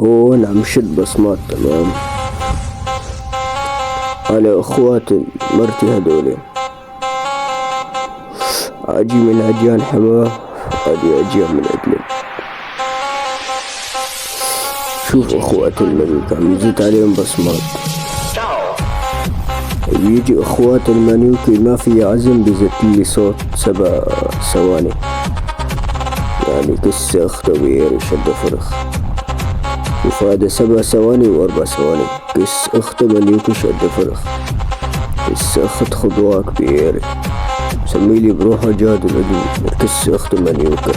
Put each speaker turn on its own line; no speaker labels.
هون عم شد بصمات. تمام. على اخوات مرتي هدول، اجي من عجيان حماه، ادي عجيان من ادلب. شوف اخوات الملك عم يزيد عليهم بصمات. بيجي اخوات المانيوكي ما في عزم بزت لي صوت 7 ثواني، يعني كس اخته بير شد فرخ. شوف هذا 7 ثواني و4 ثواني، كس اخته مانيوكي شد فرخ، كس اخت خضواك بير سميلي بروحه جاد العدو، كس اخته مانيوكا.